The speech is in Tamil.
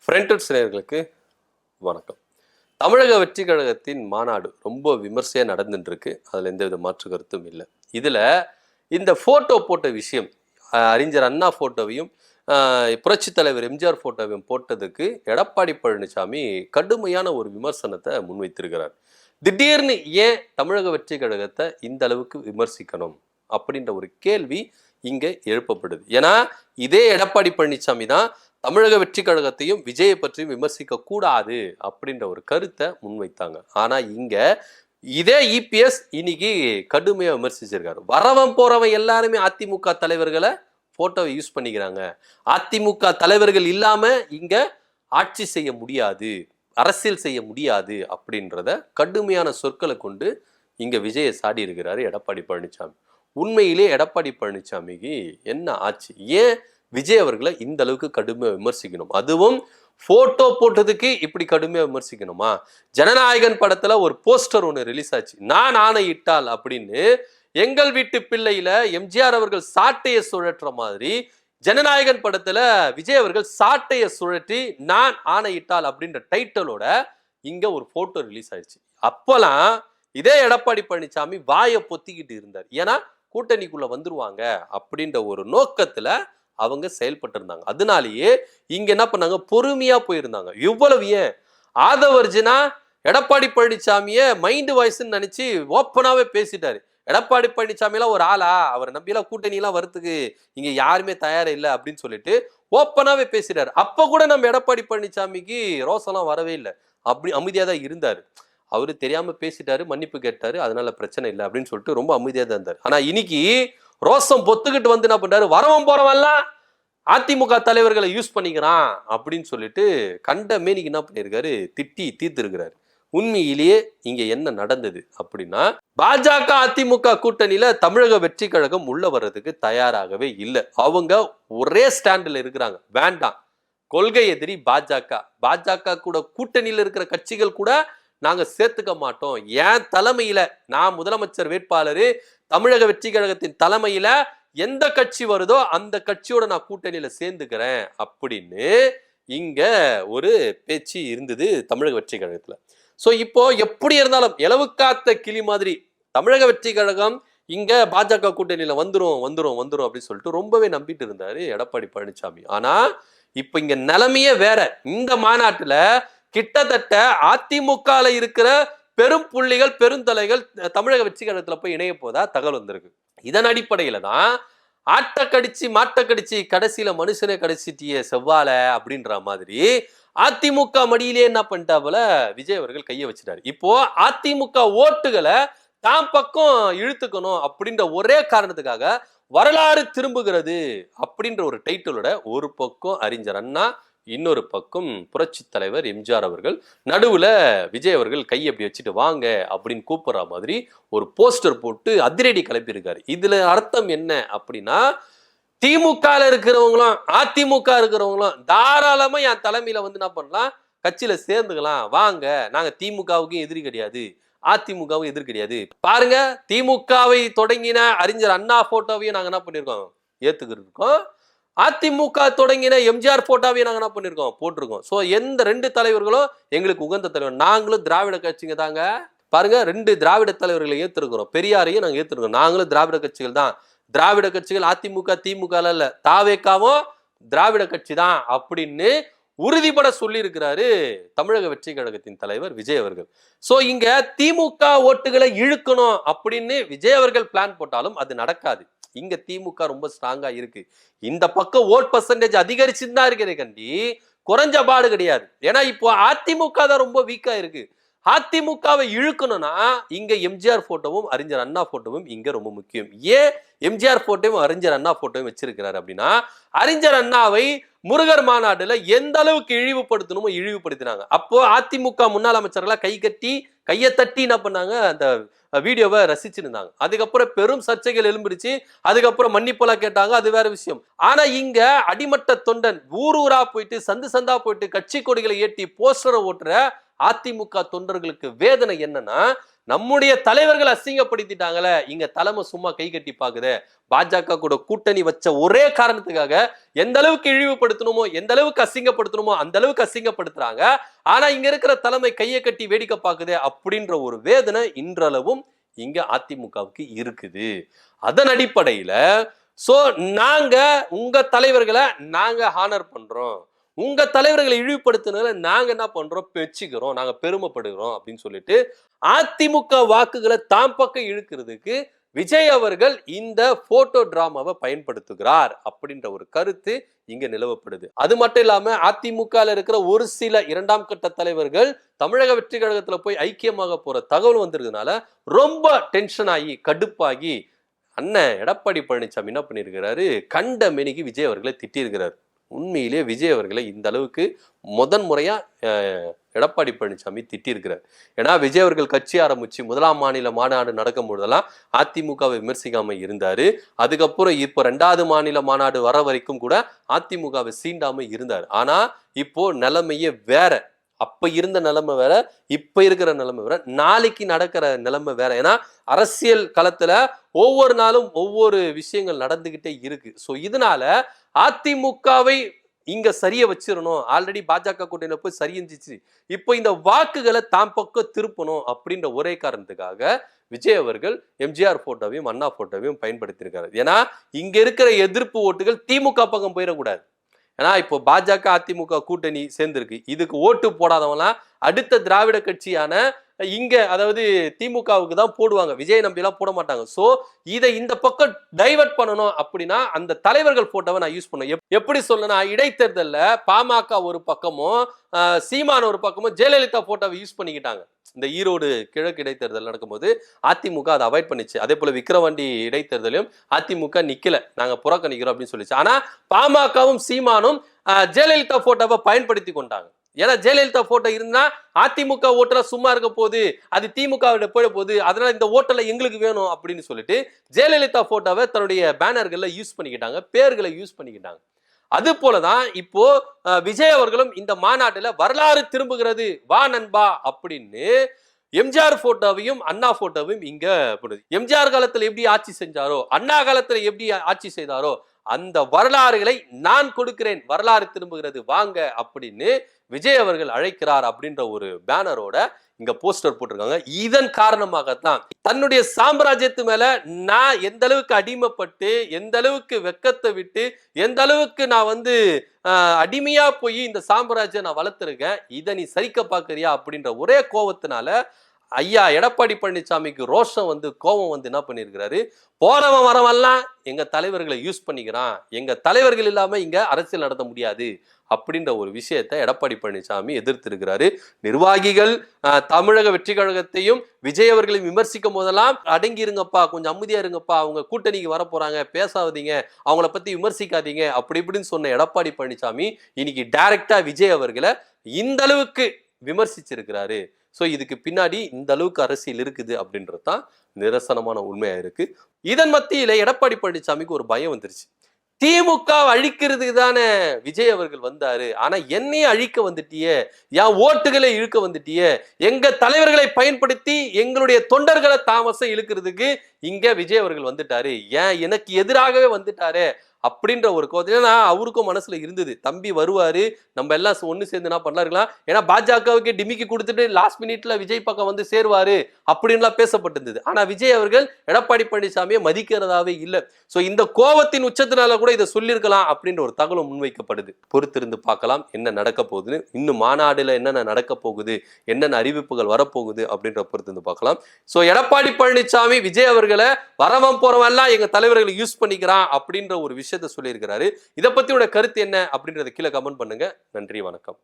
ஃப்ரெண்டட்ஸ் நேயர்களுக்கு வணக்கம். தமிழக வெற்றி கழகத்தின் மாநாடு ரொம்ப விமர்சையாக நடந்துட்டு இருக்கு. அதில் எந்தவித மாற்று கருத்தும் இல்லை. இதில் இந்த ஃபோட்டோ போட்ட விஷயம், அறிஞர் அண்ணா ஃபோட்டோவையும் புரட்சி தலைவர் எம்ஜிஆர் ஃபோட்டோவையும் போட்டதுக்கு எடப்பாடி பழனிசாமி கடுமையான ஒரு விமர்சனத்தை முன்வைத்திருக்கிறார். திடீர்னு ஏன் தமிழக வெற்றி கழகத்தை இந்த அளவுக்கு விமர்சிக்கணும் அப்படின்ற ஒரு கேள்வி இங்கே எழுப்பப்படுது. ஏன்னா இதே எடப்பாடி பழனிசாமி தான் தமிழக வெற்றி கழகத்தையும் விஜயை பற்றியும் விமர்சிக்க கூடாது அப்படின்ற ஒரு கருத்தை முன்வைத்தாங்க. ஆனா இங்க இதே இபிஎஸ் இன்னைக்கு கடுமையா விமர்சிச்சிருக்காரு. வரவன் போறவன் எல்லாருமே அதிமுக தலைவர்களை போட்டோவை யூஸ் பண்ணிக்கிறாங்க. அதிமுக தலைவர்கள் இல்லாம இங்க ஆட்சி செய்ய முடியாது, அரசியல் செய்ய முடியாது அப்படின்றத கடுமையான சொற்களை கொண்டு இங்க விஜயை சாடி இருக்கிறாரு எடப்பாடி பழனிசாமி. உண்மையிலே எடப்பாடி பழனிசாமிக்கு என்ன ஆச்சு? ஏன் விஜய் அவர்களை இந்த அளவுக்கு கடுமையாக விமர்சிக்கணும்? அதுவும் போட்டோ போட்டதுக்கு இப்படி கடுமையாக விமர்சிக்கணுமா? ஜனநாயகன் படத்துல ஒரு போஸ்டர் ஒன்று ரிலீஸ் ஆச்சு, நான் ஆணையிட்டால் அப்படின்னு. எங்கள் வீட்டு பிள்ளையில எம்ஜிஆர் அவர்கள் சாட்டையை சுழற்ற மாதிரி ஜனநாயகன் படத்துல விஜய் அவர்கள் சாட்டையை சுழற்றி நான் ஆணையிட்டால் அப்படின்ற டைட்டிலோட இங்க ஒரு போட்டோ ரிலீஸ் ஆயிடுச்சு. அப்பெல்லாம் இதே எடப்பாடி பழனிசாமி வாயை பொத்திக்கிட்டு இருந்தார். ஏன்னா கூட்டணிக்குள்ள வந்துருவாங்க அப்படின்ற ஒரு நோக்கத்துல அவங்க செயல்பட்டு இருந்தாங்க. அதனாலேயே இங்க என்ன பண்ணாங்க, பொறுமையா போயிருந்தாங்க. இவ்வளவு ஏன் ஆதவர்ஜனா எடப்பாடி பழனிசாமிய மைண்ட் வாய்ஸ்ன்னு நினைச்சு ஓப்பனாவே பேசிட்டாரு. எடப்பாடி பழனிசாமி எல்லாம் ஒரு ஆளா, அவரை நம்பி எல்லாம் கூட்டணி எல்லாம் வரத்துக்கு இங்க யாருமே தயாரா இல்லை அப்படின்னு சொல்லிட்டு ஓப்பனாவே பேசிட்டாரு. அப்ப கூட நம்ம எடப்பாடி பழனிசாமிக்கு ரோசெல்லாம் வரவே இல்லை, அப்படி அமைதியா தான் இருந்தாரு. அவரு தெரியாம பேசிட்டாரு, மன்னிப்பு கேட்டாரு, அதனால பிரச்சனை இல்லை அப்படின்னு சொல்லிட்டு ரொம்ப அமைதியா தான் இருந்தாரு. ஆனா இன்னைக்கு ரோசம் பொத்துக்கிட்டு வந்து என்ன பண்றாரு, வரவன் போறவன்லாம் அதிமுக தலைவர்களை யூஸ் பண்ணிக்கிறான் அப்படின்னு சொல்லிட்டு கண்ட மேனிக்கு என்ன பண்ணியிருக்காரு, திட்டி தீர்த்திருக்கிறாரு. உண்மையிலேயே இங்க என்ன நடந்தது அப்படின்னா, பாஜக அதிமுக கூட்டணியில தமிழக வெற்றி கழகம் உள்ள வர்றதுக்கு தயாராகவே இல்லை. அவங்க ஒரே ஸ்டாண்டில் இருக்கிறாங்க, வேண்டாம், கொள்கை எதிரி பாஜக கூட கூட்டணியில் இருக்கிற கட்சிகள் கூட நாங்க சேர்த்துக்க மாட்டோம். என் தலைமையில நான் முதலமைச்சர் வேட்பாளர், தமிழக வெற்றி கழகத்தின் தலைமையில எந்த கட்சி வருதோ அந்த கட்சியோட நான் கூட்டணியில சேர்ந்துக்கிறேன் அப்படின்னு இங்க ஒரு பேச்சு இருந்தது தமிழக வெற்றி கழகத்துல. சோ இப்போ எப்படி இருந்தாலும் எலவுக்காத்த கிளி மாதிரி தமிழக வெற்றி கழகம் இங்க பாஜக கூட்டணியில வந்துரும் வந்துரும் வந்துரும் அப்படின்னு சொல்லிட்டு ரொம்பவே நம்பிட்டு இருந்தாரு எடப்பாடி பழனிசாமி. ஆனா இப்ப இங்க நிலைமையே வேற. இந்த மாநாட்டுல கிட்டத்தட்ட அதிமுகல இருக்கிற பெரும் புள்ளிகள் பெருந்தலைகள் தமிழக வெற்றி கழகத்துல போய் இணைய போதா தகவல் வந்திருக்கு. இதன் அடிப்படையில தான் ஆட்ட கடிச்சு மாட்ட கடிச்சு கடைசியில மனுஷனை கடிச்சிட்டிய செவ்வாழ அப்படின்ற மாதிரி அதிமுக மடியிலே என்ன பண்ணிட்டாப்புல விஜய் அவர்கள் கையை வச்சுட்டாரு. இப்போ அதிமுக ஓட்டுகளை தான் பக்கம் இழுத்துக்கணும் அப்படின்ற ஒரே காரணத்துக்காக வரலாறு திரும்புகிறது அப்படின்ற ஒரு டைட்டிலோட ஒரு பக்கம் அறிஞர் அண்ணா, இன்னொரு பக்கம் புரட்சி தலைவர் எம்ஜிஆர் அவர்கள், நடுவுல விஜய் அவர்கள் கை அப்படி வச்சுட்டு வாங்க அப்படின்னு கூப்பிடுற மாதிரி ஒரு போஸ்டர் போட்டு அதிரடி கிளப்பியிருக்காரு. இதுல அர்த்தம் என்ன அப்படின்னா, திமுக இருக்கிறவங்களும் அதிமுக இருக்கிறவங்களும் தாராளமா என் தலைமையில வந்து என்ன பண்ணலாம், கட்சியில சேர்ந்துக்கலாம், வாங்க, நாங்க திமுகவுக்கும் எதிரி கிடையாது, அதிமுகவும் எதிர் கிடையாது. பாருங்க, திமுகவை தொடங்கின அறிஞர் அண்ணா போட்டோவையும் நாங்க என்ன பண்ணிருக்கோம், ஏத்துக்கிட்டு இருக்கோம். அதிமுக தொடங்கின எம்ஜிஆர் போட்டோவையும் நாங்க என்ன பண்ணிருக்கோம், போட்டிருக்கோம். சோ எந்த ரெண்டு தலைவர்களும் எங்களுக்கு உகந்த தலைவர். நாங்களும் திராவிட கட்சிங்க தாங்க. பாருங்க, ரெண்டு திராவிட தலைவர்களை ஏத்திருக்கிறோம். பெரியாரையும் நாங்க ஏத்திருக்கோம். நாங்களும் திராவிட கட்சிகள் தான். திராவிட கட்சிகள் அதிமுக திமுக இல்ல, தாவேக்காவும் திராவிட கட்சி தான் அப்படின்னு உறுதிபட சொல்லி இருக்கிறாரு தமிழக வெற்றி கழகத்தின் தலைவர் விஜய் அவர்கள். சோ இங்க திமுக ஓட்டுகளை இழுக்கணும் அப்படின்னு விஜய் அவர்கள் பிளான் போட்டாலும் அது நடக்காது. இங்க திமுக ரொம்ப ஸ்ட்ராங்கா இருக்கு. இந்த பக்கம் ஓட் பர்சன்டேஜ் அதிகரிச்சுதான் இருக்கிறது கண்டி குறைஞ்ச பாடு கிடையாது. ஏன்னா இப்போ அதிமுக தான் ரொம்ப வீக்கா இருக்கு. அதிமுகவை இழுக்கணும்னா இங்க எம்ஜிஆர் போட்டோவும் அறிஞர் அண்ணா போட்டோவும் இங்க ரொம்ப முக்கியம். ஏன் எம்ஜிஆர் போட்டோவும் அறிஞர் அண்ணா போட்டோவும் வச்சிருக்கிறாரு அப்படின்னா, அறிஞர் அண்ணாவை முருகர் மாநாடுல எந்த அளவுக்கு இழிவுபடுத்தணுமோ இழிவுபடுத்தினாங்க. அப்போ அதிமுக முன்னாள் அமைச்சர்களா கையை தட்டி என்ன பண்ணாங்க, அந்த வீடியோவை ரசிச்சிருந்தாங்க. அதுக்கப்புறம் பெரும் சர்ச்சைகள் எழும்பிடுச்சு. அதுக்கப்புறம் மன்னிப்பெல்லாம் கேட்டாங்க, அது வேற விஷயம். ஆனா இங்க அடிமட்ட தொண்டன் ஊர் ஊரா போயிட்டு சந்து சந்தா போயிட்டு கட்சி கொடிகளை ஏற்றி போஸ்டரை ஓட்டுற அதிமுக தொண்டர்களுக்கு வேதனை என்னன்னா, நம்முடைய தலைவர்கள் அசிங்கப்படுத்திட்டாங்களே, இங்க தலைமை சும்மா கை கட்டி பாக்குது. பாஜக கூட கூட்டணி வச்ச ஒரே காரணத்துக்காக எந்த அளவுக்கு இழிவுபடுத்தணுமோ, எந்த அளவுக்கு அசிங்கப்படுத்தணுமோ அந்த அளவுக்கு அசிங்கப்படுத்துறாங்க. ஆனா இங்க இருக்கிற தலைமை கையை கட்டி வேடிக்கை பாக்குது அப்படின்ற ஒரு வேதனை இன்றளவும் இங்க அதிமுகவுக்கு இருக்குது. அதன் அடிப்படையில சோ நாங்க உங்க தலைவர்களை நாங்க ஹானர் பண்றோம், உங்க தலைவர்களை இழிவுபடுத்தினதுல நாங்க என்ன பண்றோம், பெச்சுக்கிறோம், நாங்க பெருமைப்படுகிறோம் அப்படின்னு சொல்லிட்டு அதிமுக வாக்குகளை தாம் பக்கம் இழுக்கிறதுக்கு விஜய் அவர்கள் இந்த போட்டோ டிராமாவை பயன்படுத்துகிறார் அப்படின்ற ஒரு கருத்து இங்க நிலவப்படுது. அது மட்டும் இல்லாம அதிமுக இருக்கிற ஒரு சில இரண்டாம் கட்ட தலைவர்கள் தமிழக வெற்றி கழகத்துல போய் ஐக்கியமாக போற தகவல் வந்திருக்கிறதுனால ரொம்ப டென்ஷன் ஆகி கடுப்பாகி அண்ணன் எடப்பாடி பழனிசாமி என்ன பண்ணியிருக்கிறாரு, கண்ட மெனிக்கு விஜய் அவர்களை திட்டியிருக்கிறார். உண்மையிலேயே விஜய் அவர்களை இந்த அளவுக்கு முதன் முறையா எடப்பாடி பழனிசாமி திட்டியிருக்கிறார். ஏன்னா விஜய் அவர்கள் கட்சி ஆரம்பிச்சு முதலாம் மாநில மாநாடு நடக்கும் பொழுதெல்லாம் அதிமுகவை விமர்சிக்காம இருந்தாரு. அதுக்கப்புறம் இப்போ 2வது மாநில மாநாடு வர வரைக்கும் கூட அதிமுகவை சீண்டாம இருந்தார். ஆனா இப்போ நிலைமையே வேற. அப்ப இருந்த நிலைமை வேற, இப்ப இருக்கிற நிலைமை வேற, நாளைக்கு நடக்கிற நிலைமை வேற. ஏன்னா அரசியல் களத்துல ஒவ்வொரு நாளும் ஒவ்வொரு விஷயங்கள் நடந்துகிட்டே இருக்கு. சோ இதனால அதிமுகவை இங்க சரிய வச்சிடணும், ஆல்ரெடி பாஜக கூட்டணியில போய் சரிஞ்சிச்சு, இப்போ இந்த வாக்குகளை தாம் பக்கம் திருப்பணும் அப்படின்ற ஒரே காரணத்துக்காக விஜய் அவர்கள் எம்ஜிஆர் போட்டோவையும் அண்ணா போட்டோவையும் பயன்படுத்தியிருக்காரு. ஏன்னா இங்க இருக்கிற எதிர்ப்பு ஓட்டுகள் திமுக பக்கம் போயிடக்கூடாது. ஏன்னா இப்போ பாஜக அதிமுக கூட்டணி சேர்ந்திருக்கு, இதுக்கு ஓட்டு போடாதவங்களாம் அடுத்த திராவிட கட்சியான இங்க அதாவது திமுகவுக்கு தான் போடுவாங்க, விஜய் நம்பி எல்லாம் போட மாட்டாங்க. சோ இதை இந்த பக்கம் டைவர்ட் பண்ணணும் அப்படின்னா அந்த தலைவர்கள் போட்டோவை நான் யூஸ் பண்ணுவேன். எப்படி சொல்லணும்னா, இடைத்தேர்தல்ல பாமக ஒரு பக்கமும் சீமான் ஒரு பக்கமும் ஜெயலலிதா போட்டோவை யூஸ் பண்ணிக்கிட்டாங்க. இந்த ஈரோடு கிழக்கு இடைத்தேர்தல் நடக்கும்போது அதிமுக அதை அவாய்ட் பண்ணிச்சு. அதே போல விக்கிரவாண்டி இடைத்தேர்தலையும் அதிமுக நிக்கல, நாங்க புறக்கணிக்கிறோம் அப்படின்னு சொல்லிச்சு. ஆனா பாமகவும் சீமானும் ஜெயலலிதா போட்டோவை பயன்படுத்தி கொண்டாங்க. ஏன்னா ஜெயலலிதா போட்டோ இருந்தா அதிமுக ஓட்டுல சும்மா இருக்க போகுது, அது திமுக போயிட போகுது, அதனால இந்த ஓட்டல எங்களுக்கு வேணும் அப்படின்னு சொல்லிட்டு ஜெயலலிதா போட்டோவை தன்னுடைய பேனர்கள்ல யூஸ் பண்ணிக்கிட்டாங்க, பேர்களை யூஸ் பண்ணிக்கிட்டாங்க. அது போலதான் இப்போ விஜய் அவர்களும் இந்த மாநாட்டுல வரலாறு திரும்புகிறது வா நண்பா அப்படின்னு எம்ஜிஆர் போட்டோவையும் அண்ணா போட்டோவையும் இங்க போடுது. எம்ஜிஆர் காலத்துல எப்படி ஆட்சி செஞ்சாரோ, அண்ணா காலத்துல எப்படி ஆட்சி செய்தாரோ அந்த வரலாறுகளை நான் கொடுக்கிறேன், வரலாறு திரும்புகிறது வாங்க அப்படின்னு விஜய் அவர்கள் அழைக்கிறார் அப்படின்ற ஒரு பேனரோட இங்க போஸ்டர் போட்டிருக்காங்க. இதன் காரணமாகத்தான் தன்னுடைய சாம்ராஜ்யத்து மேல நான் எந்த அளவுக்கு அடிமைப்பட்டு, எந்த அளவுக்கு வெக்கத்தை விட்டு, எந்த அளவுக்கு நான் அடிமையா போய் இந்த சாம்ராஜ்யம் நான் வளர்த்துருக்கேன், இதை நீ சரிக்க பாக்குறியா அப்படின்ற ஒரே கோபத்தினால ஐயா எடப்பாடி பழனிசாமிக்கு ரோஷம் கோபம் என்ன பண்ணியிருக்கிறாரு, போறவன் வரவெல்லாம் எங்க தலைவர்களை யூஸ் பண்ணிக்கிறான், எங்க தலைவர்கள் இல்லாம இங்க அரசியல் நடத்த முடியாது அப்படின்ற ஒரு விஷயத்தை எடப்பாடி பழனிசாமி எதிர்த்திருக்கிறாரு. நிர்வாகிகள் தமிழக வெற்றி கழகத்தையும் விஜய் அவர்களையும் விமர்சிக்கும் போதெல்லாம் அடங்கி இருங்கப்பா, கொஞ்சம் அமைதியா இருங்கப்பா, அவங்க கூட்டணிக்கு வர போறாங்க, பேசாதீங்க, அவங்கள பத்தி விமர்சிக்காதீங்க அப்படி இப்படின்னு சொன்ன எடப்பாடி பழனிசாமி இன்னைக்கு டைரக்டா விஜய் அவர்களை இந்த அளவுக்கு விமர்சிச்சிருக்கிறாரு. ஸோ இதுக்கு பின்னாடி இந்த அளவுக்கு அரசியல் இருக்குது அப்படின்றது தான் நிரசனமான உண்மையா இருக்கு. இதன் மத்தியில எடப்பாடி பழனிசாமிக்கு ஒரு பயம் வந்துருச்சு. திமுக அழிக்கிறதுக்கு தானே விஜய் அவர்கள் வந்தாரு, ஆனா என்னையும் அழிக்க வந்துட்டியே, என் ஓட்டுகளை இழுக்க வந்துட்டியே, எங்க தலைவர்களை பயன்படுத்தி எங்களுடைய தொண்டர்களை தாமசம் இழுக்கிறதுக்கு இங்க விஜய் அவர்கள் வந்துட்டாரு, ஏன் எனக்கு எதிராகவே வந்துட்டாரு அப்படின்ற ஒரு கோவம். ஏன்னா அவருக்கும் மனசுல இருந்தது, தம்பி வருவாரு, நம்ம எல்லாம் ஒண்ணு சேர்ந்து என்ன பண்ணலாம் இருக்கலாம், ஏன்னா பாஜகவுக்கு டிமிக்கி கொடுத்துட்டு லாஸ்ட் மினிட்ல விஜய் பக்கம் சேருவாரு அப்படின்லாம் பேசப்பட்டிருந்தது. ஆனா விஜய் அவர்கள் எடப்பாடி பழனிசாமியை மதிக்கிறதாவே இல்லை. சோ இந்த கோவத்தின் உச்சத்தினால கூட இதை சொல்லியிருக்கலாம் அப்படின்ற ஒரு தகவல் முன்வைக்கப்படுது. பொறுத்திருந்து பார்க்கலாம் என்ன நடக்க போகுதுன்னு. இன்னும் மாநாடுல என்னென்ன நடக்க போகுது, என்னென்ன அறிவிப்புகள் வரப்போகுது அப்படின்ற பொறுத்திருந்து பார்க்கலாம். சோ எடப்பாடி பழனிசாமி விஜய் அவர்களை வரவன் போறவன் எல்லாம் எங்க தலைவர்களை யூஸ் பண்ணிக்கிறான் அப்படின்ற ஒரு விஷயம் சொல்லியிருக்கிறாரு. இதை பத்தியோட கருத்து என்ன அப்படின்றத கீழே கமெண்ட் பண்ணுங்க. நன்றி, வணக்கம்.